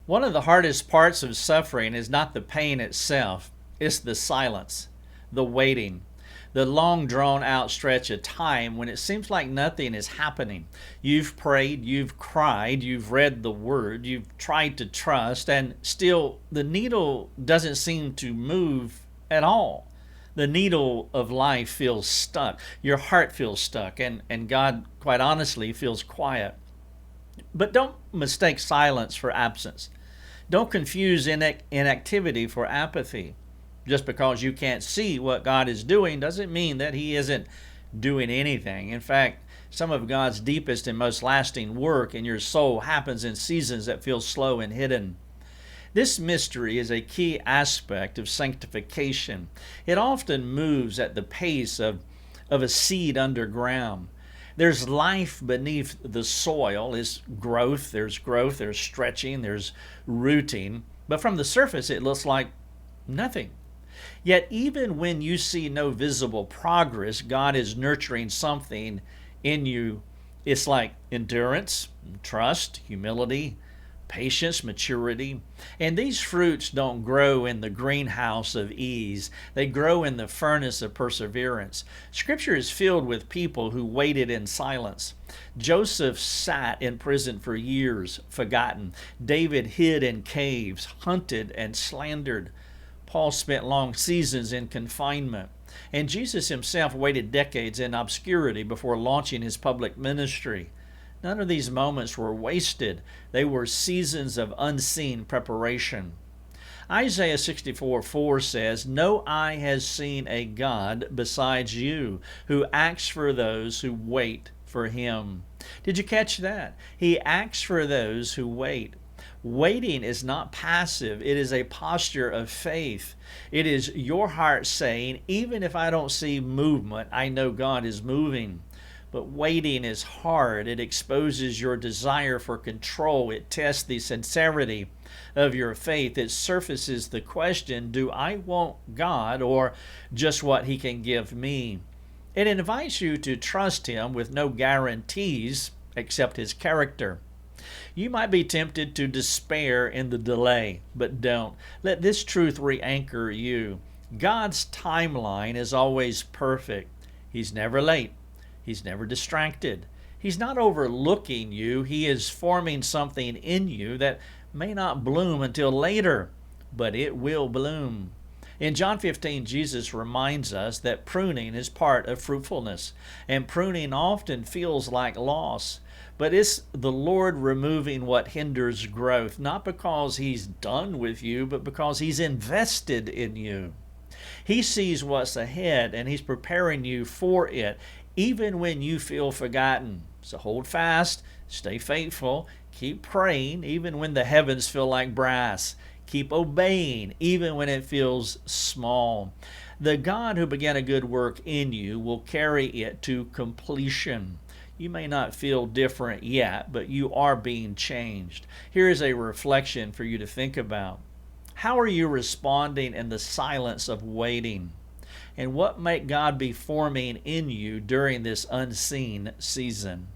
One of the hardest parts of suffering is not the pain itself, it's the silence, the waiting, the long drawn out stretch of time when it seems like nothing is happening. You've prayed, you've cried, you've read the word, you've tried to trust, and still the needle doesn't seem to move at all. The needle of life feels stuck. Your heart feels stuck, and God, quite honestly, feels quiet. But don't mistake silence for absence. Don't confuse inactivity for apathy. Just because you can't see what God is doing doesn't mean that He isn't doing anything. In fact, some of God's deepest and most lasting work in your soul happens in seasons that feel slow and hidden. This mystery is a key aspect of sanctification. It often moves at the pace of a seed underground. There's life beneath the soil. There's growth, there's stretching, there's rooting. But from the surface, it looks like nothing. Yet, even when you see no visible progress, God is nurturing something in you. It's like endurance, trust, humility, patience, maturity. And these fruits don't grow in the greenhouse of ease. They grow in the furnace of perseverance. Scripture is filled with people who waited in silence. Joseph sat in prison for years, forgotten. David hid in caves, hunted and slandered. Paul spent long seasons in confinement. And Jesus himself waited decades in obscurity before launching his public ministry. None of these moments were wasted. They were seasons of unseen preparation. Isaiah 64:4 says, "No eye has seen a God besides you, who acts for those who wait for Him." Did you catch that? He acts for those who wait. Waiting is not passive. It is a posture of faith. It is your heart saying, even if I don't see movement, I know God is moving. But waiting is hard. It exposes your desire for control. It tests the sincerity of your faith. It surfaces the question, do I want God or just what He can give me? It invites you to trust Him with no guarantees except His character. You might be tempted to despair in the delay, but don't. Let this truth re-anchor you. God's timeline is always perfect. He's never late. He's never distracted. He's not overlooking you. He is forming something in you that may not bloom until later, but it will bloom. In John 15, Jesus reminds us that pruning is part of fruitfulness, and pruning often feels like loss. But it's the Lord removing what hinders growth, not because He's done with you, but because He's invested in you. He sees what's ahead, and He's preparing you for it, even when you feel forgotten. So hold fast, stay faithful, keep praying, even when the heavens feel like brass. Keep obeying, even when it feels small. The God who began a good work in you will carry it to completion. You may not feel different yet, but you are being changed. Here is a reflection for you to think about. How are you responding in the silence of waiting? And what might God be forming in you during this unseen season?